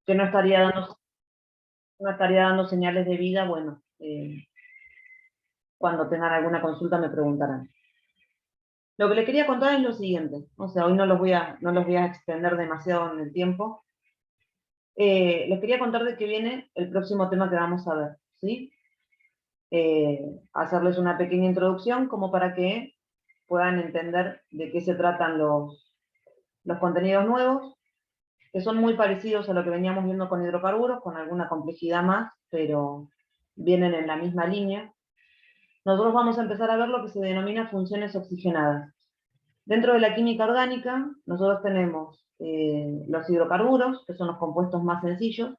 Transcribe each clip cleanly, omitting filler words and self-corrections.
que no estaría dando señales de vida, bueno, cuando tengan alguna consulta me preguntarán. Lo que les quería contar es lo siguiente, o sea, hoy no los voy a extender demasiado en el tiempo. Les quería contar de qué viene el próximo tema que vamos a ver, ¿sí? Hacerles una pequeña introducción como para que puedan entender de qué se tratan los contenidos nuevos, que son muy parecidos a lo que veníamos viendo con hidrocarburos, con alguna complejidad más, pero vienen en la misma línea. Nosotros vamos a empezar a ver lo que se denomina funciones oxigenadas. Dentro de la química orgánica, nosotros tenemos los hidrocarburos, que son los compuestos más sencillos,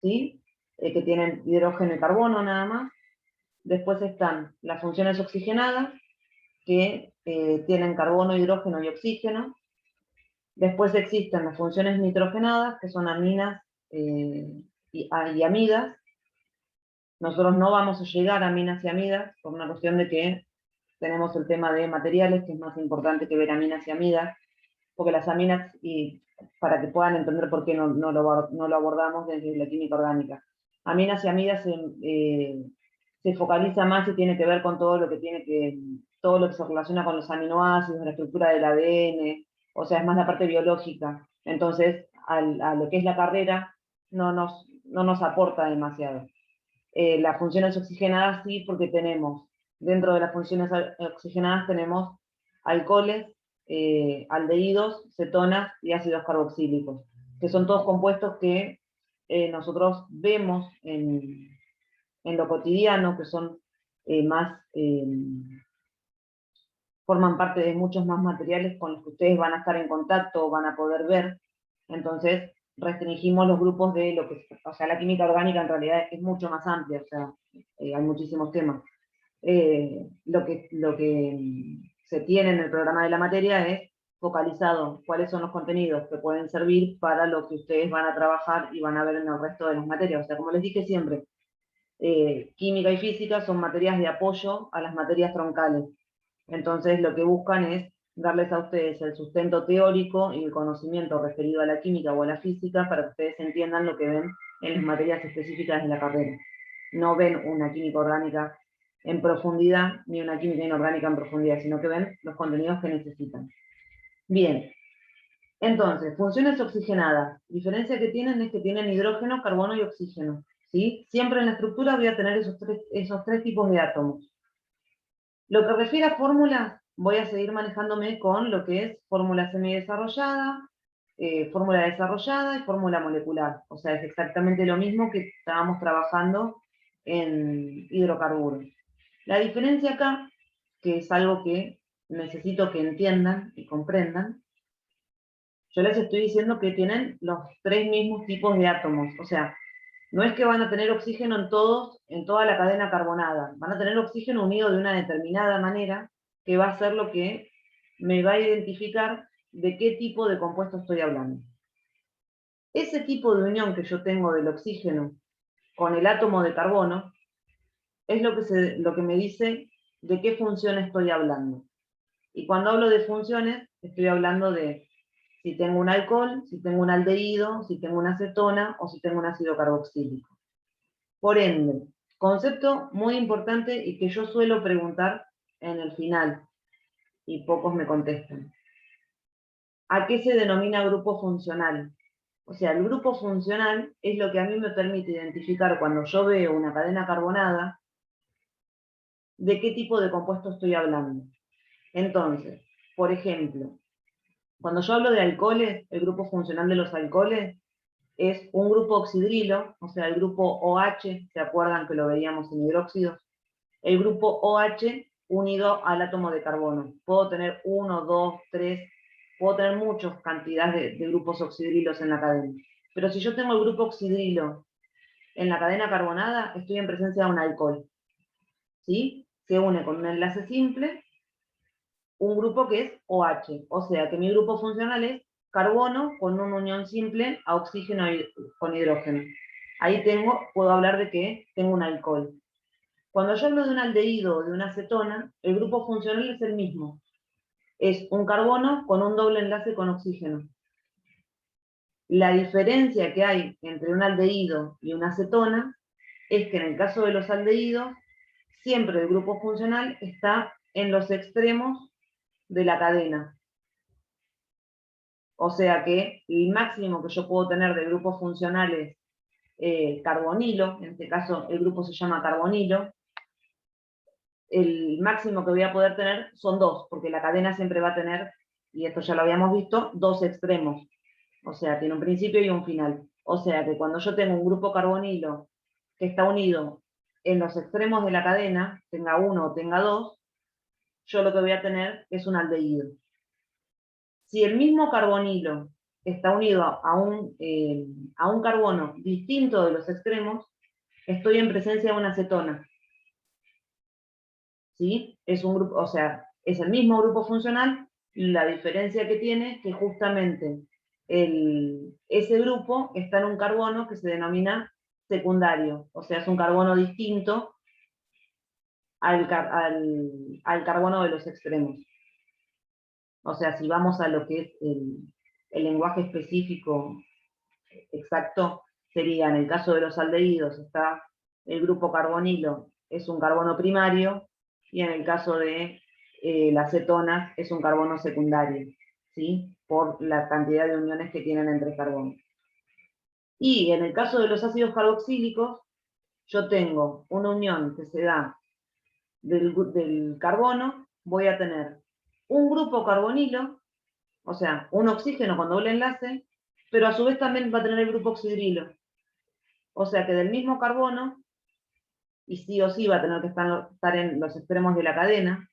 ¿sí? Que tienen hidrógeno y carbono nada más. Después están las funciones oxigenadas, que tienen carbono, hidrógeno y oxígeno. Después existen las funciones nitrogenadas, que son aminas y amidas. Nosotros no vamos a llegar a aminas y amidas, por una cuestión de que tenemos el tema de materiales, que es más importante que ver aminas y amidas, porque las aminas, y para que puedan entender por qué no lo abordamos desde la química orgánica, aminas y amidas se focaliza más y tiene que ver con todo lo que se relaciona con los aminoácidos, la estructura del ADN, o sea, es más la parte biológica. Entonces, a lo que es la carrera, no nos aporta demasiado. Las funciones oxigenadas sí, porque tenemos, dentro de las funciones oxigenadas tenemos alcoholes, aldehídos, cetonas y ácidos carboxílicos, que son todos compuestos que nosotros vemos en lo cotidiano, que son forman parte de muchos más materiales con los que ustedes van a estar en contacto o van a poder ver. Entonces, restringimos los grupos de lo que, o sea, la química orgánica en realidad es mucho más amplia, o sea, hay muchísimos temas. Lo que se tiene en el programa de la materia es focalizado cuáles son los contenidos que pueden servir para lo que ustedes van a trabajar y van a ver en el resto de las materias. O sea, como les dije siempre, química y física son materias de apoyo a las materias troncales. Entonces lo que buscan es darles a ustedes el sustento teórico y el conocimiento referido a la química o a la física para que ustedes entiendan lo que ven en las materias específicas de la carrera. No ven una química orgánica en profundidad, ni una química inorgánica en profundidad, sino que ven los contenidos que necesitan. Bien, entonces, funciones oxigenadas. Diferencia que tienen es que tienen hidrógeno, carbono y oxígeno, ¿sí? Siempre en la estructura voy a tener esos tres tipos de átomos. Lo que refiere a fórmulas, voy a seguir manejándome con lo que es fórmula semidesarrollada, fórmula desarrollada y fórmula molecular. O sea, es exactamente lo mismo que estábamos trabajando en hidrocarburos. La diferencia acá, que es algo que necesito que entiendan y comprendan, yo les estoy diciendo que tienen los tres mismos tipos de átomos. O sea, no es que van a tener oxígeno en toda la cadena carbonada. Van a tener oxígeno unido de una determinada manera, que va a ser lo que me va a identificar de qué tipo de compuesto estoy hablando. Ese tipo de unión que yo tengo del oxígeno con el átomo de carbono es lo que me dice de qué función estoy hablando. Y cuando hablo de funciones, estoy hablando de si tengo un alcohol, si tengo un aldehído, si tengo una acetona o si tengo un ácido carboxílico. Por ende, concepto muy importante y que yo suelo preguntar en el final, y pocos me contestan. ¿A qué se denomina grupo funcional? O sea, el grupo funcional es lo que a mí me permite identificar cuando yo veo una cadena carbonada de qué tipo de compuesto estoy hablando. Entonces, por ejemplo, cuando yo hablo de alcoholes, el grupo funcional de los alcoholes es un grupo oxidrilo, o sea, el grupo OH, ¿se acuerdan que lo veíamos en hidróxidos? El grupo OH unido al átomo de carbono. Puedo tener 1, 2, 3, puedo tener muchas cantidades de grupos oxidrilos en la cadena. Pero si yo tengo el grupo oxidrilo en la cadena carbonada, estoy en presencia de un alcohol. ¿Sí? Se une con un enlace simple un grupo que es OH. O sea que mi grupo funcional es carbono con una unión simple a oxígeno con hidrógeno. Ahí puedo hablar de que tengo un alcohol. Cuando yo hablo de un aldehído o de una acetona, el grupo funcional es el mismo. Es un carbono con un doble enlace con oxígeno. La diferencia que hay entre un aldehído y una acetona es que en el caso de los aldehídos, siempre el grupo funcional está en los extremos de la cadena. O sea que el máximo que yo puedo tener de grupos funcionales carbonilo, en este caso el grupo se llama carbonilo, el máximo que voy a poder tener son 2, porque la cadena siempre va a tener, y esto ya lo habíamos visto, 2 extremos. O sea, tiene un principio y un final. O sea que cuando yo tengo un grupo carbonilo que está unido en los extremos de la cadena, tenga 1 o tenga 2, yo lo que voy a tener es un aldehído. Si el mismo carbonilo está unido a un carbono distinto de los extremos, estoy en presencia de una acetona. ¿Sí? Es un grupo, o sea, es el mismo grupo funcional, la diferencia que tiene es que justamente ese grupo está en un carbono que se denomina secundario, o sea, es un carbono distinto al carbono de los extremos. O sea, si vamos a lo que es el lenguaje específico exacto, sería en el caso de los aldehídos, está el grupo carbonilo, es un carbono primario, y en el caso de las cetonas es un carbono secundario, ¿sí? Por la cantidad de uniones que tienen entre carbonos. Y en el caso de los ácidos carboxílicos, yo tengo una unión que se da del carbono, voy a tener un grupo carbonilo, o sea, un oxígeno con doble enlace, pero a su vez también va a tener el grupo oxidrilo. O sea que del mismo carbono, y sí o sí va a tener que estar en los extremos de la cadena,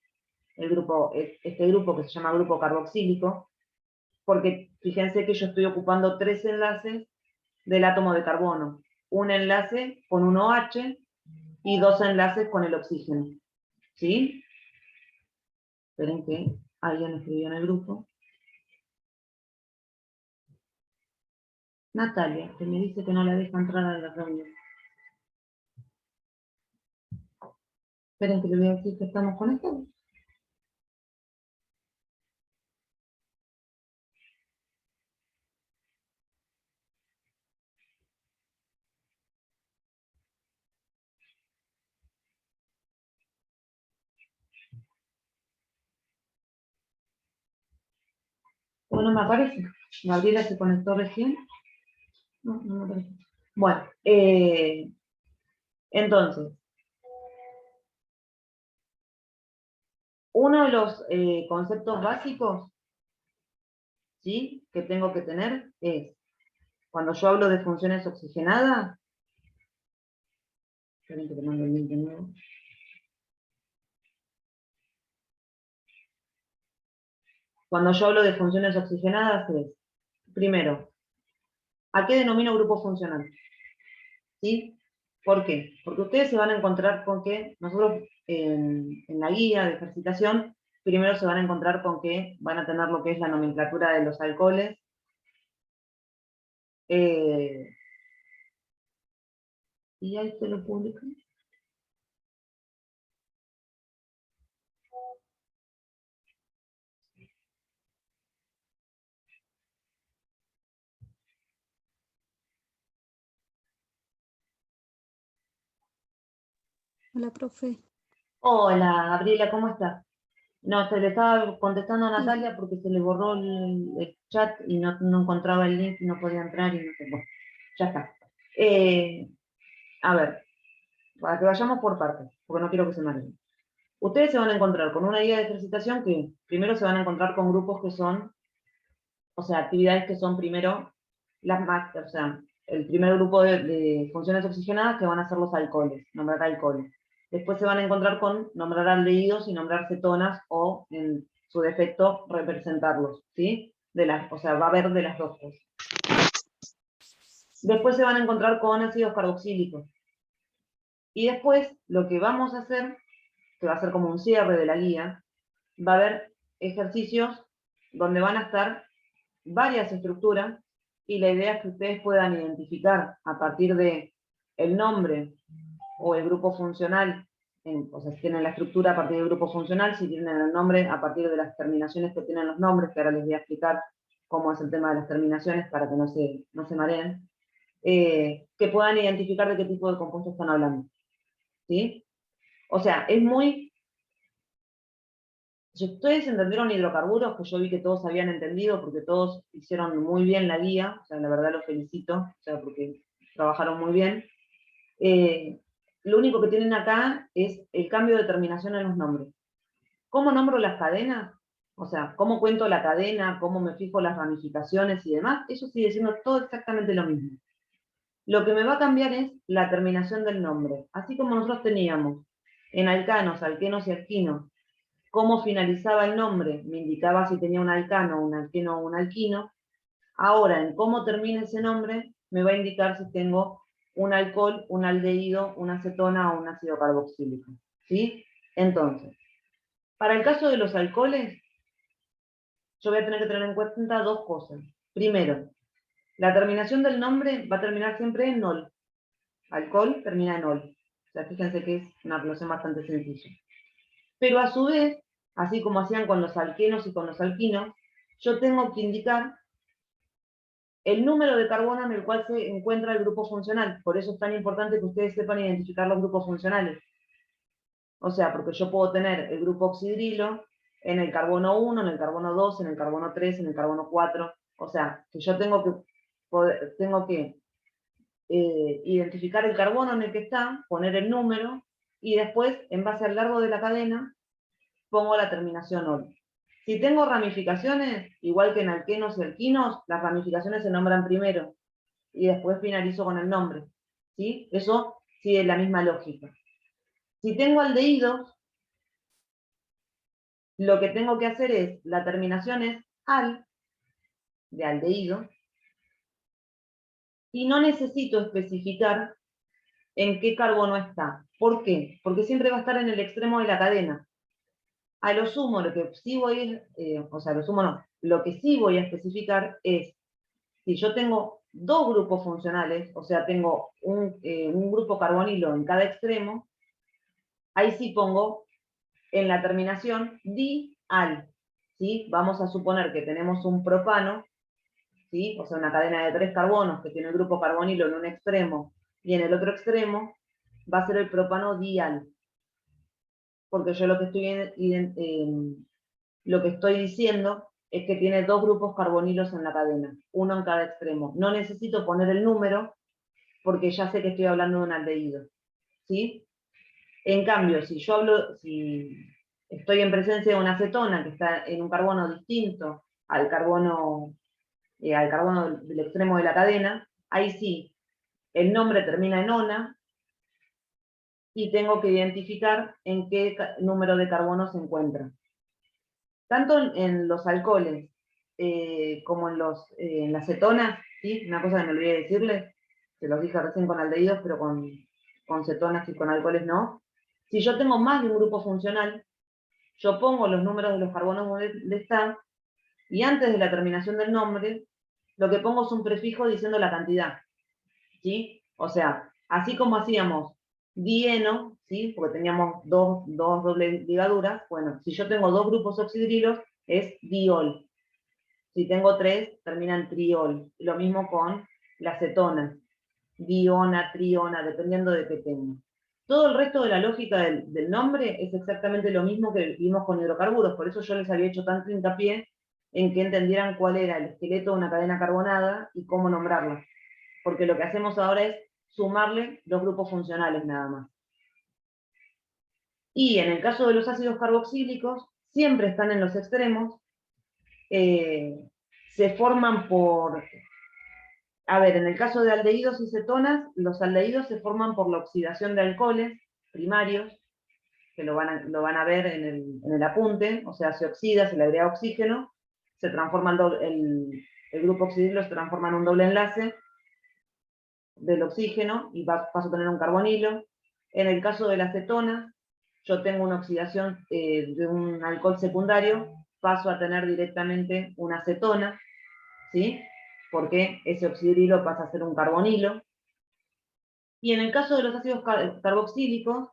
este grupo que se llama grupo carboxílico, porque fíjense que yo estoy ocupando 3 enlaces del átomo de carbono. Un enlace con un OH y 2 enlaces con el oxígeno. ¿Sí? Esperen que alguien escribió en el grupo. Natalia, que me dice que no la deja entrar a la reunión. Esperen que le voy a decir que estamos conectados. Bueno, me aparece. Gabriela se conectó recién. No, no me aparece. Bueno, entonces, uno de los conceptos básicos, ¿sí?, que tengo que tener es, cuando yo hablo de funciones oxigenadas, esperen que te mando el link de nuevo. Cuando yo hablo de funciones oxigenadas es, primero, ¿a qué denomino grupo funcional? ¿Sí? ¿Por qué? Porque ustedes se van a encontrar con que nosotros en la guía de ejercitación, primero se van a encontrar con que van a tener lo que es la nomenclatura de los alcoholes, y ahí se lo publican. Hola, profe. Hola, Gabriela, ¿cómo estás? No, se le estaba contestando a Bien. Natalia porque se le borró el chat y no encontraba el link y no podía entrar y no sé, bueno, ya está. A ver, para que vayamos por partes, porque no quiero que se mareen. Ustedes se van a encontrar con una guía de ejercitación que primero se van a encontrar con grupos que son, o sea, actividades que son primero las más, o sea, el primer grupo de funciones oxigenadas que van a ser los alcoholes, nombrar alcoholes. Después se van a encontrar con nombrar aldehídos y nombrar cetonas o, en su defecto, representarlos, ¿sí? O sea, va a haber de las dos cosas. Después se van a encontrar con ácidos carboxílicos. Y después, lo que vamos a hacer, que va a ser como un cierre de la guía, va a haber ejercicios donde van a estar varias estructuras, y la idea es que ustedes puedan identificar a partir de el nombre o el grupo funcional, o sea, si tienen la estructura a partir del grupo funcional, si tienen el nombre a partir de las terminaciones que tienen los nombres, que ahora les voy a explicar cómo es el tema de las terminaciones para que no se mareen, que puedan identificar de qué tipo de compuesto están hablando. ¿Sí? O sea, es muy... Si ustedes entendieron hidrocarburos, que yo vi que todos habían entendido, porque todos hicieron muy bien la guía, o sea, la verdad los felicito, o sea, porque trabajaron muy bien. Lo único que tienen acá es el cambio de terminación en los nombres. ¿Cómo nombro las cadenas? O sea, ¿cómo cuento la cadena? ¿Cómo me fijo las ramificaciones y demás? Eso sigue siendo todo exactamente lo mismo. Lo que me va a cambiar es la terminación del nombre. Así como nosotros teníamos en alcanos, alquenos y alquinos, cómo finalizaba el nombre, me indicaba si tenía un alcano, un alqueno o un alquino. Ahora, en cómo termina ese nombre, me va a indicar si tengo un alcohol, un aldehído, una acetona o un ácido carboxílico. ¿Sí? Entonces, para el caso de los alcoholes, yo voy a tener que tener en cuenta dos cosas. Primero, la terminación del nombre va a terminar siempre en nol. Alcohol termina en ol. O sea, fíjense que es una relación bastante sencilla. Pero a su vez, así como hacían con los alquenos y con los alquinos, yo tengo que indicar el número de carbono en el cual se encuentra el grupo funcional. Por eso es tan importante que ustedes sepan identificar los grupos funcionales. O sea, porque yo puedo tener el grupo oxidrilo en el carbono 1, en el carbono 2, en el carbono 3, en el carbono 4. O sea, que yo tengo que identificar el carbono en el que está, poner el número, y después, en base al largo de la cadena, pongo la terminación ol. Si tengo ramificaciones, igual que en alquenos y alquinos, las ramificaciones se nombran primero, y después finalizo con el nombre. ¿Sí? Eso sigue la misma lógica. Si tengo aldehídos, lo que tengo que hacer es, la terminación es al, de aldehído, y no necesito especificar en qué carbono está. ¿Por qué? Porque siempre va a estar en el extremo de la cadena. A lo sumo, lo que sí voy, o sea, a lo sumo no, lo que sí voy a especificar es, si yo tengo dos grupos funcionales, o sea, tengo un grupo carbonilo en cada extremo, ahí sí pongo en la terminación di-al, ¿sí? Vamos a suponer que tenemos un propano, ¿sí? O sea, una cadena de 3 carbonos que tiene el grupo carbonilo en un extremo y en el otro extremo va a ser el propano dial. Porque yo lo que estoy diciendo es que tiene dos grupos carbonilos en la cadena, uno en cada extremo. No necesito poner el número porque ya sé que estoy hablando de un aldehído. ¿Sí? En cambio, si estoy en presencia de una acetona que está en un carbono distinto al carbono del extremo de la cadena, ahí sí, el nombre termina en ona y tengo que identificar en qué número de carbono se encuentra. Tanto en los alcoholes como en las cetonas, ¿sí? Una cosa que me olvidé decirles, se los dije recién con aldehídos, pero con cetonas y con alcoholes no. Si yo tengo más de un grupo funcional, yo pongo los números de los carbonos donde están, y antes de la terminación del nombre, lo que pongo es un prefijo diciendo la cantidad. ¿Sí? O sea, así como hacíamos dieno, ¿sí? Porque teníamos dos dobles ligaduras, bueno, si yo tengo dos grupos oxidrilos, es diol. Si tengo tres, termina en triol. Lo mismo con las cetonas. Diona, triona, dependiendo de qué tenga. Todo el resto de la lógica del nombre es exactamente lo mismo que vimos con hidrocarburos, por eso yo les había hecho tanto hincapié en que entendieran cuál era el esqueleto de una cadena carbonada y cómo nombrarla. Porque lo que hacemos ahora es sumarle los grupos funcionales nada más. Y en el caso de los ácidos carboxílicos, siempre están en los extremos, se forman por... A ver, en el caso de aldehídos y cetonas, los aldehídos se forman por la oxidación de alcoholes primarios, que lo van a ver en el apunte, o sea, se oxida, se le agrega oxígeno, se transforma el grupo oxidrilo se transforma en un doble enlace del oxígeno y paso a tener un carbonilo. En el caso de las cetonas, yo tengo una oxidación de un alcohol secundario, paso a tener directamente una acetona, ¿sí? Porque ese oxidrilo pasa a ser un carbonilo. Y en el caso de los ácidos carboxílicos,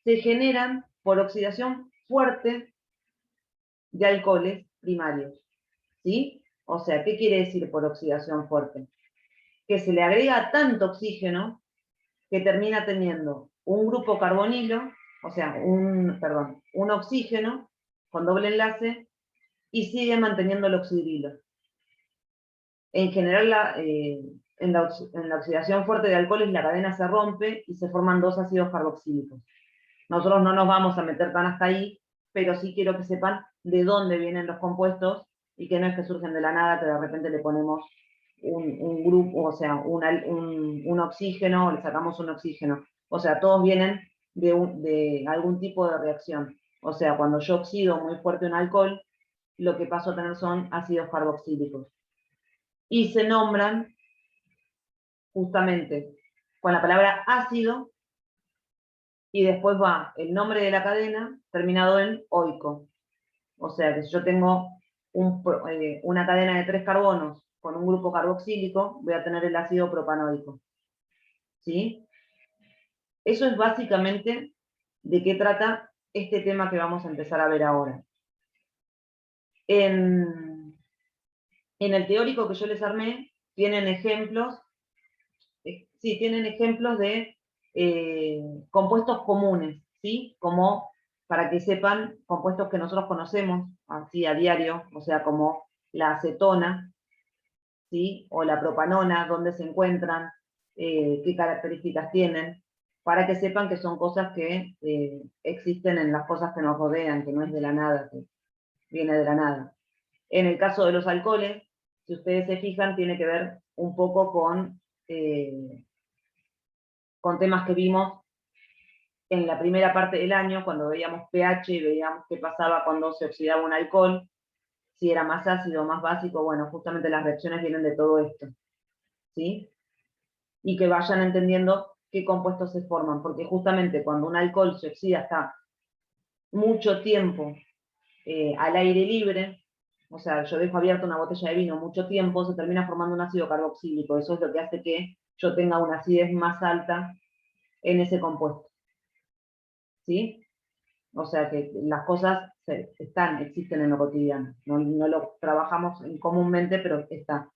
se generan por oxidación fuerte de alcoholes primarios, ¿sí? O sea, ¿qué quiere decir por oxidación fuerte? Que se le agrega tanto oxígeno que termina teniendo un grupo carbonilo, o sea, un oxígeno con doble enlace, y sigue manteniendo el oxidrilo. En general, en la oxidación fuerte de alcoholes la cadena se rompe y se forman dos ácidos carboxílicos. Nosotros no nos vamos a meter tan hasta ahí, pero sí quiero que sepan de dónde vienen los compuestos y que no es que surgen de la nada, que de repente le ponemos un grupo, o sea, un oxígeno, o le sacamos un oxígeno. O sea, todos vienen de algún tipo de reacción. O sea, cuando yo oxido muy fuerte un alcohol, lo que paso a tener son ácidos carboxílicos. Y se nombran justamente con la palabra ácido, y después va el nombre de la cadena terminado en oico. O sea que si yo tengo una cadena de 3 carbonos con un grupo carboxílico, voy a tener el ácido propanoico. ¿Sí? Eso es básicamente de qué trata este tema que vamos a empezar a ver ahora. En el teórico que yo les armé, tienen ejemplos, tienen ejemplos de compuestos comunes, ¿sí? Como, para que sepan, compuestos que nosotros conocemos así a diario, o sea, como la acetona, ¿sí? O la propanona, dónde se encuentran, qué características tienen, para que sepan que son cosas que existen en las cosas que nos rodean, que no es de la nada, que viene de la nada. En el caso de los alcoholes, si ustedes se fijan, tiene que ver un poco con temas que vimos en la primera parte del año, cuando veíamos pH y veíamos qué pasaba cuando se oxidaba un alcohol, si era más ácido o más básico. Bueno, justamente las reacciones vienen de todo esto, ¿sí? Y que vayan entendiendo qué compuestos se forman, porque justamente cuando un alcohol se oxida está mucho tiempo al aire libre, o sea, yo dejo abierta una botella de vino mucho tiempo, se termina formando un ácido carboxílico. Eso es lo que hace que yo tenga una acidez más alta en ese compuesto. ¿Sí? O sea que las cosas existen en lo cotidiano. No lo trabajamos comúnmente, pero está.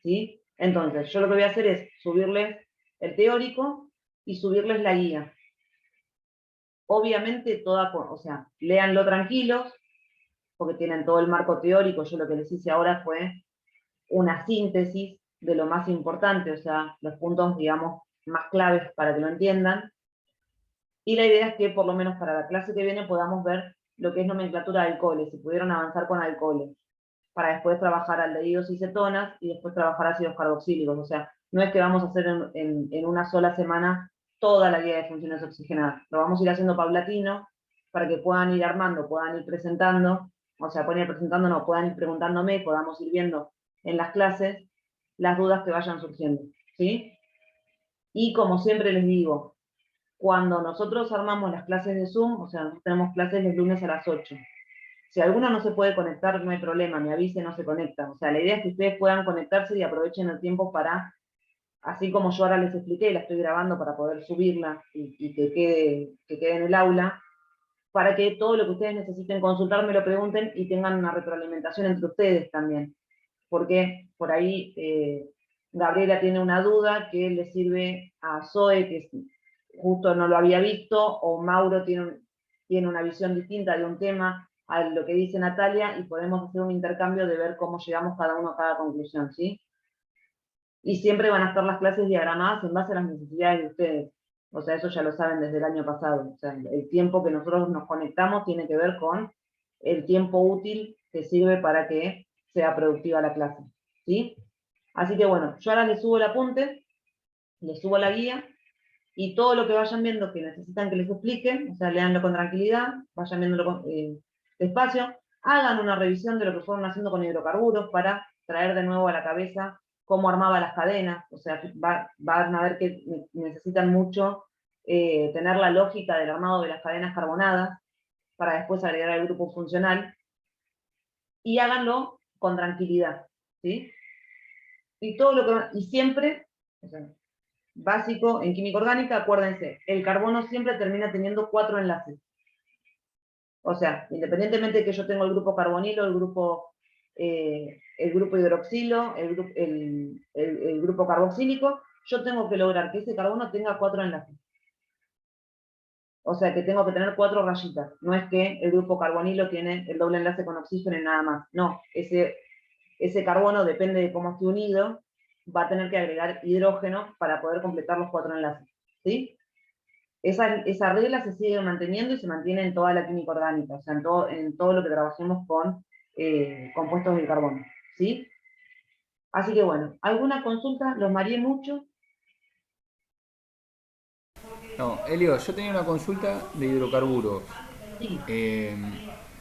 ¿Sí? Entonces, yo lo que voy a hacer es subirles el teórico y subirles la guía. Obviamente, o sea, léanlo tranquilos, porque tienen todo el marco teórico. Yo lo que les hice ahora fue una síntesis de lo más importante, o sea, los puntos, digamos, más claves para que lo entiendan. Y la idea es que por lo menos para la clase que viene podamos ver lo que es nomenclatura de alcoholes, si pudieron avanzar con alcoholes, para después trabajar aldehídos y cetonas, y después trabajar ácidos carboxílicos. O sea, no es que vamos a hacer en una sola semana toda la guía de funciones oxigenadas. Lo vamos a ir haciendo paulatino, para que puedan ir armando, puedan ir presentando, o sea, pueden ir presentando, no, puedan ir preguntándome, podamos ir viendo en las clases las dudas que vayan surgiendo, ¿sí? Y como siempre les digo, cuando nosotros armamos las clases de Zoom, o sea, nosotros tenemos clases los lunes a las 8. Si alguno no se puede conectar, no hay problema, me avise, no se conecta. O sea, la idea es que ustedes puedan conectarse y aprovechen el tiempo para, así como yo ahora les expliqué, la estoy grabando para poder subirla y que quede en el aula, para que todo lo que ustedes necesiten consultar me lo pregunten y tengan una retroalimentación entre ustedes también. Porque por ahí Gabriela tiene una duda que le sirve a Zoe, que justo no lo había visto, o Mauro tiene una visión distinta de un tema a lo que dice Natalia, y podemos hacer un intercambio de ver cómo llegamos cada uno a cada conclusión, ¿sí? Y siempre van a estar las clases diagramadas en base a las necesidades de ustedes. O sea, eso ya lo saben desde el año pasado. O sea, el tiempo que nosotros nos conectamos tiene que ver con el tiempo útil que sirve para que sea productiva la clase, ¿sí? Así que bueno, yo ahora les subo el apunte, les subo la guía, y todo lo que vayan viendo que necesitan que les expliquen, o sea, leanlo con tranquilidad, vayan viéndolo despacio, hagan una revisión de lo que fueron haciendo con hidrocarburos para traer de nuevo a la cabeza cómo armaba las cadenas. O sea, van a ver que necesitan mucho tener la lógica del armado de las cadenas carbonadas para después agregar al grupo funcional, y háganlo con tranquilidad, ¿sí? Y siempre, o sea, básico en química orgánica, acuérdense, el carbono siempre termina teniendo 4 enlaces. O sea, independientemente de que yo tenga el grupo carbonilo, el grupo el grupo hidroxilo, el grupo carboxílico, yo tengo que lograr que ese carbono tenga 4 enlaces. O sea que tengo que tener 4 rayitas. No es que el grupo carbonilo tiene el doble enlace con oxígeno y nada más. No, ese carbono, depende de cómo esté unido, va a tener que agregar hidrógeno para poder completar los 4 enlaces. ¿Sí? Esa regla se sigue manteniendo y se mantiene en toda la química orgánica, o sea, en todo lo que trabajemos con compuestos del carbono. ¿Sí? Así que bueno, ¿alguna consulta? ¿Los mareé mucho? No, Elio, yo tenía una consulta de hidrocarburos. Sí, Eh,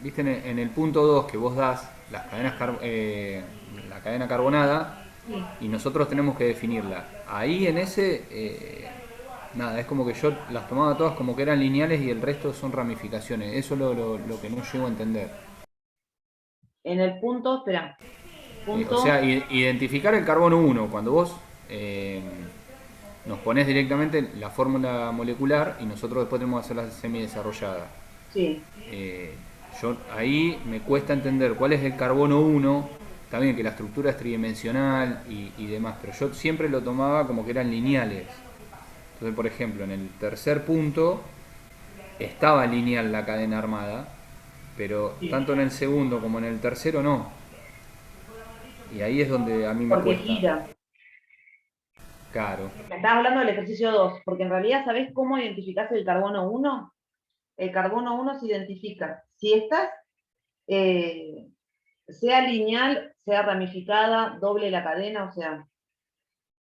Viste en el punto 2 que vos das las la cadena carbonada sí. y nosotros tenemos que definirla. Ahí en ese, nada, es como que yo las tomaba todas como que eran lineales y el resto son ramificaciones. Eso es lo que no llego a entender. En el punto, espera, O sea, punto, identificar el carbono 1 cuando vos nos ponés directamente la fórmula molecular y nosotros después tenemos que hacer la semidesarrollada. sí. Eh, yo ahí me cuesta entender cuál es el carbono 1, también que la estructura es tridimensional y demás, pero yo siempre lo tomaba como que eran lineales. Entonces, por ejemplo, en el tercer punto estaba lineal la cadena armada, pero Sí. tanto en el segundo como en el tercero no. Y ahí es donde a mí me Porque cuesta. gira. Claro. Me estás hablando del ejercicio 2, porque en realidad, ¿sabés cómo identificás el carbono 1? El carbono 1 se identifica. Si estás, eh, sea lineal, sea ramificada, doble la cadena, o sea,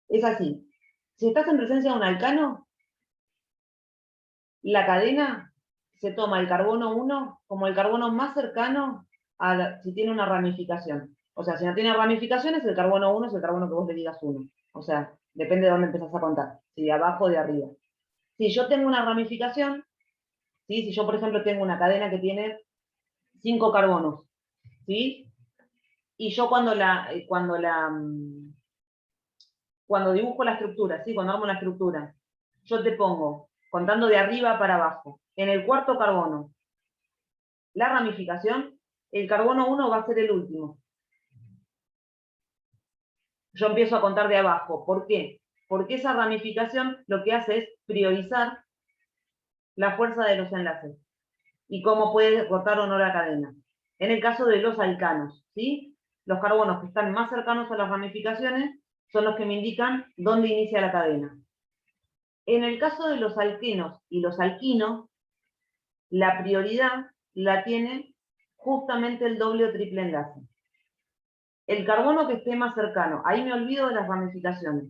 es así. Si estás en presencia de un alcano, la cadena se toma el carbono 1 como el carbono más cercano si tiene una ramificación. O sea, si no tiene ramificaciones, el carbono 1 es el carbono que vos le digas 1. O sea, depende de dónde empezás a contar, si de abajo o de arriba. Si yo tengo una ramificación, ¿sí? Si yo, por ejemplo, tengo una cadena que tiene 5 carbonos, ¿sí? Y yo cuando dibujo la estructura, ¿sí? Cuando armo la estructura, yo te pongo, contando de arriba para abajo, en el cuarto carbono, la ramificación, el carbono 1 va a ser el último. Yo empiezo a contar de abajo. ¿Por qué? Porque esa ramificación lo que hace es priorizar la fuerza de los enlaces y cómo puede cortar o no la cadena. En el caso de los alcanos, ¿sí? Los carbonos que están más cercanos a las ramificaciones son los que me indican dónde inicia la cadena. En el caso de los alquenos y los alquinos, la prioridad la tiene justamente el doble o triple enlace. El carbono que esté más cercano, ahí me olvido de las ramificaciones,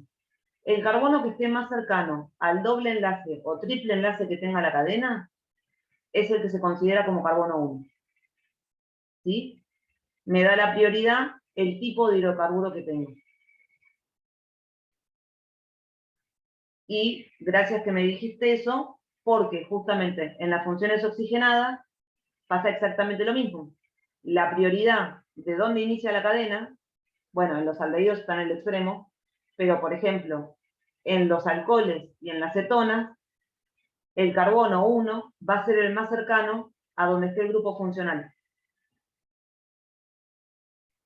el carbono que esté más cercano al doble enlace o triple enlace que tenga la cadena, es el que se considera como carbono 1. ¿Sí? Me da la prioridad el tipo de hidrocarburo que tengo. Y gracias que me dijiste eso, porque justamente en las funciones oxigenadas pasa exactamente lo mismo. La prioridad de dónde inicia la cadena, bueno, en los aldehídos está en el extremo, pero por ejemplo, en los alcoholes y en las cetonas, el carbono 1 va a ser el más cercano a donde esté el grupo funcional.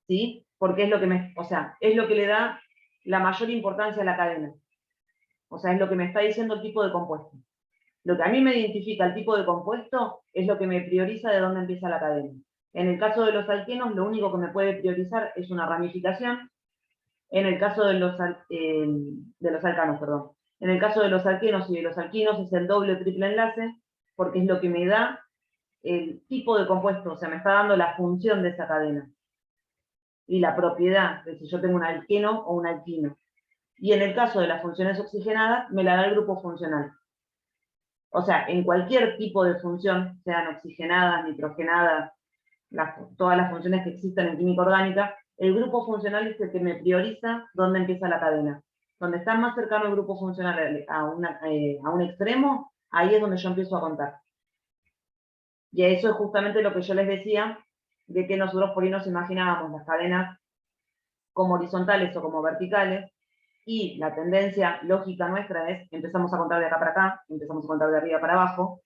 ¿Sí? Porque es lo que es lo que le da la mayor importancia a la cadena. O sea, es lo que me está diciendo el tipo de compuesto. Lo que a mí me identifica el tipo de compuesto es lo que me prioriza de dónde empieza la cadena. En el caso de los alquenos, lo único que me puede priorizar es una ramificación. En el caso de los alcanos, perdón. En el caso de los alquenos y de los alquinos es el doble o triple enlace, porque es lo que me da el tipo de compuesto, o sea, me está dando la función de esa cadena y la propiedad de si yo tengo un alqueno o un alquino. Y en el caso de las funciones oxigenadas, me la da el grupo funcional. O sea, en cualquier tipo de función, sean oxigenadas, nitrogenadas, todas las funciones que existan en química orgánica, el grupo funcional es el que me prioriza dónde empieza la cadena. Donde está más cercano el grupo funcional a un extremo, ahí es donde yo empiezo a contar. Y eso es justamente lo que yo les decía, de que nosotros por ahí nos imaginábamos las cadenas como horizontales o como verticales, y la tendencia lógica nuestra es, empezamos a contar de acá para acá, empezamos a contar de arriba para abajo.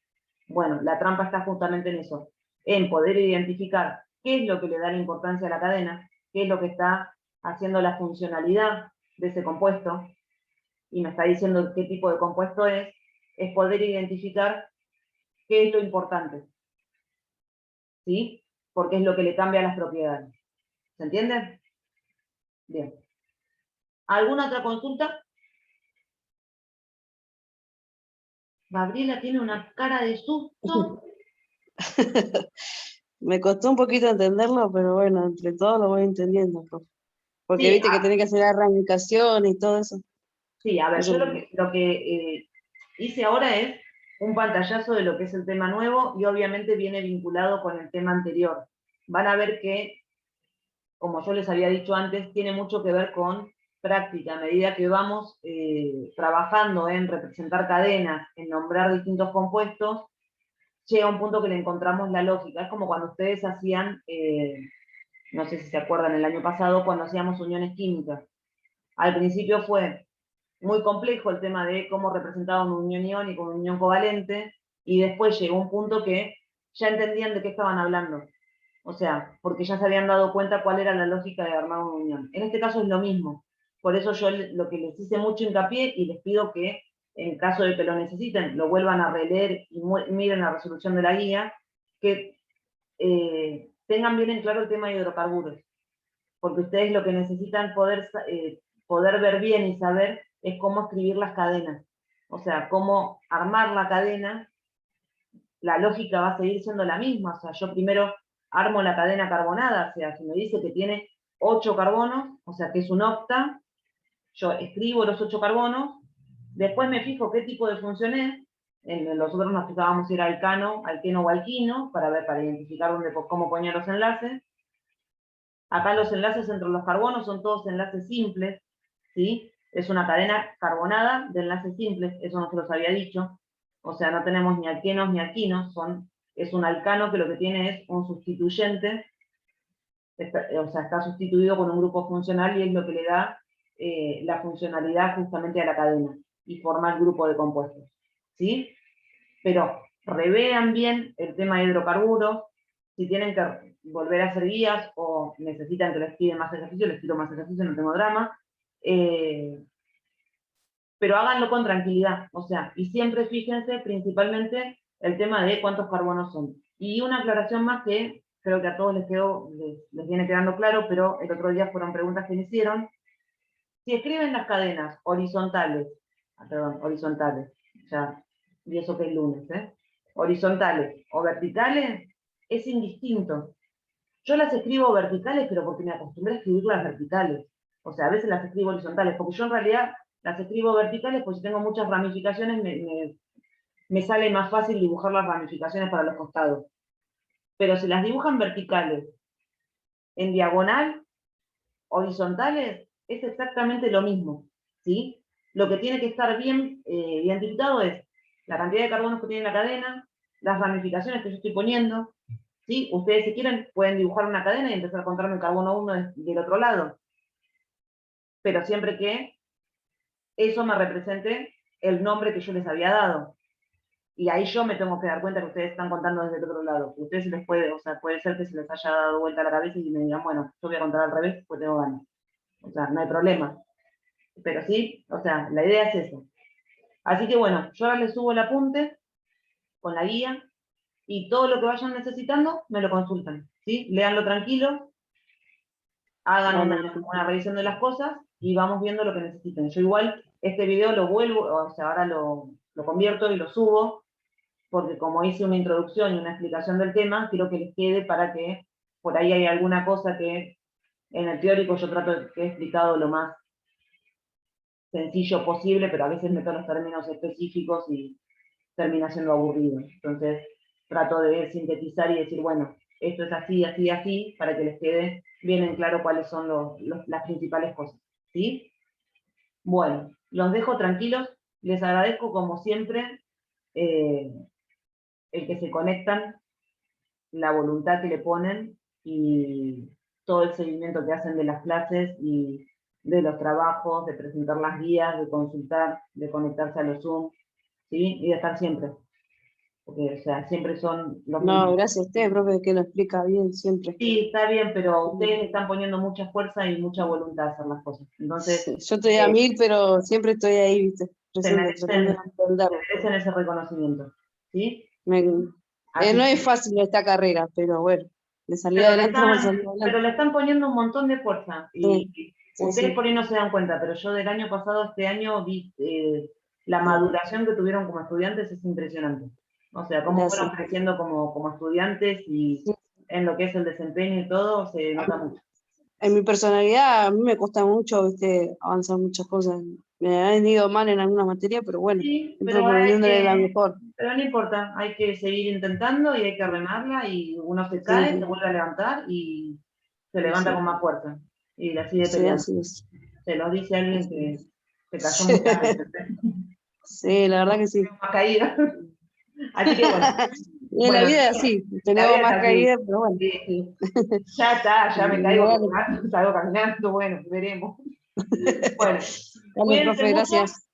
Bueno, la trampa está justamente en eso, en poder identificar qué es lo que le da la importancia a la cadena, qué es lo que está haciendo la funcionalidad de ese compuesto, y me está diciendo qué tipo de compuesto es poder identificar qué es lo importante, ¿sí? Porque es lo que le cambia las propiedades. ¿Se entiende? Bien. ¿Alguna otra consulta? Gabriela tiene una cara de susto. Me costó un poquito entenderlo, pero bueno, entre todo lo voy entendiendo, profe. Porque Sí, viste que tiene que hacer la ramificación y todo eso. sí, a ver, Eso yo lo que hice ahora es un pantallazo de lo que es el tema nuevo y obviamente viene vinculado con el tema anterior. Van a ver que, como yo les había dicho antes, tiene mucho que ver con práctica. A medida que vamos trabajando en representar cadenas, en nombrar distintos compuestos, llega un punto que le encontramos la lógica. Es como cuando ustedes hacían, no sé si se acuerdan el año pasado, cuando hacíamos uniones químicas. Al principio fue muy complejo el tema de cómo representaba una unión iónica, una unión covalente, y después llegó un punto que ya entendían de qué estaban hablando. O sea, porque ya se habían dado cuenta cuál era la lógica de armar una unión. En este caso es lo mismo. Por eso yo lo que les hice mucho hincapié, y les pido que en caso de que lo necesiten, lo vuelvan a releer y miren la resolución de la guía, que tengan bien en claro el tema de hidrocarburos. Porque ustedes lo que necesitan poder ver bien y saber es cómo escribir las cadenas. O sea, cómo armar la cadena. La lógica va a seguir siendo la misma. O sea, yo primero armo la cadena carbonada. O sea, si me dice que tiene 8 carbonos, o sea, que es un octa, yo escribo los 8 carbonos, después me fijo qué tipo de función es. En los otros nos fijábamos si era alcano, alqueno o alquino, para identificar cómo ponía los enlaces. Acá los enlaces entre los carbonos son todos enlaces simples, ¿sí? Es una cadena carbonada de enlaces simples, eso no se los había dicho. O sea, no tenemos ni alquenos ni alquinos, es un alcano que lo que tiene es un sustituyente, o sea, está sustituido con un grupo funcional y es lo que le da la funcionalidad justamente a la cadena y forma el grupo de compuestos, ¿sí? Pero revean bien el tema de hidrocarburos. Si tienen que volver a hacer guías o necesitan que les piden más ejercicio, les pido más ejercicio, no tengo drama. Pero háganlo con tranquilidad, o sea, y siempre fíjense principalmente el tema de cuántos carbonos son. Y una aclaración más que creo que a todos les viene quedando claro, pero el otro día fueron preguntas que me hicieron. Si escriben las cadenas horizontales, ya, y eso que es lunes, horizontales o verticales, es indistinto. Yo las escribo verticales, pero porque me acostumbré a escribirlas verticales. O sea, a veces las escribo horizontales, porque yo en realidad las escribo verticales, porque si tengo muchas ramificaciones, me sale más fácil dibujar las ramificaciones para los costados. Pero si las dibujan verticales, en diagonal, horizontales, es exactamente lo mismo, ¿sí? Lo que tiene que estar bien identificado es la cantidad de carbonos que tiene la cadena, las ramificaciones que yo estoy poniendo, ¿sí? Ustedes, si quieren, pueden dibujar una cadena y empezar a contarme el carbono 1 del otro lado, pero siempre que eso me represente el nombre que yo les había dado. Y ahí yo me tengo que dar cuenta que ustedes están contando desde el otro lado. Ustedes se les puede, o sea, puede ser que se les haya dado vuelta la cabeza y me digan, bueno, yo voy a contar al revés porque tengo ganas. O sea, no hay problema. Pero sí, o sea, la idea es eso. Así que bueno, yo ahora les subo el apunte con la guía y todo lo que vayan necesitando me lo consultan, ¿sí? Léanlo tranquilo, hagan Dale, una revisión de las cosas y vamos viendo lo que necesiten. Yo igual este video lo vuelvo, o sea, ahora lo convierto y lo subo, porque como hice una introducción y una explicación del tema, quiero que les quede para que por ahí hay alguna cosa que en el teórico yo trato de que he explicado lo más sencillo posible, pero a veces meto los términos específicos y termina siendo aburrido. Entonces trato de sintetizar y decir, bueno, esto es así, así, así, para que les quede bien en claro cuáles son las principales cosas. ¿Sí? Bueno, los dejo tranquilos. Les agradezco como siempre el que se conectan, la voluntad que le ponen y todo el seguimiento que hacen de las clases y de los trabajos, de presentar las guías, de consultar, de conectarse a los Zoom, ¿sí? Y de estar siempre. porque, o sea, siempre son los No, mismos. gracias a usted, profe, que lo explica bien siempre. Sí, está bien, pero ustedes están poniendo mucha fuerza y mucha voluntad a hacer las cosas. Entonces, Sí, yo estoy a eh, 1000, pero siempre estoy ahí, viste, se presente, tratando de merecen, se entenderlo. merecen ese reconocimiento, ¿sí? Me- Así no es que, fácil esta carrera, pero bueno, de salir pero adelante vamos a salir pero adelante. le están poniendo un montón de fuerza Sí, y sí, ustedes sí. por ahí no se dan cuenta, pero yo del año pasado a este año vi la Sí, maduración que tuvieron como estudiantes es impresionante. O sea, cómo fueron gracias. creciendo como estudiantes y Sí. en lo que es el desempeño y todo, se nota mucho. En mi personalidad, a mí me cuesta mucho, viste, avanzar muchas cosas. Me han ido mal en algunas materias, pero bueno, Sí, siempre pero proponiéndole la mejor. pero no importa, hay que seguir intentando y hay que remarla y uno se Sí, cae, se sí, vuelve a levantar y se sí, levanta con sí, más fuerza y la sigue sí, peleando. así es. Se lo dice alguien Así que es. se cayó muchas veces, ¿eh? Sí, la verdad que sí. Más caída. Así que bueno, Y en la bueno, vida sí, la tenemos vida más está así. caídas, pero bueno. Sí, sí. Ya está, ya me caigo Dale, porque salgo caminando, bueno, veremos. Bueno, dale, cuídense profe, mucho. gracias.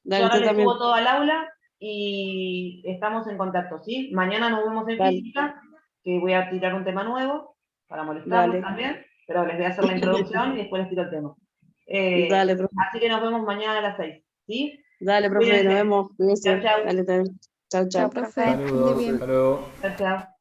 Yo Dale, ahora usted le subo también. todo al aula y estamos en contacto, ¿sí? Mañana nos vemos en Dale, física, que voy a tirar un tema nuevo para molestarlos dale, también, pero les voy a hacer la introducción y después les tiro el tema. dale, profe. Así que nos vemos mañana a las 6, ¿sí? Dale, profe, nos Cuídense. vemos. Chao, Cuídese. chao. Dale, también. Chao, Chao, chao. profe. Ande Saludos, bien. hasta luego. Chao, chao.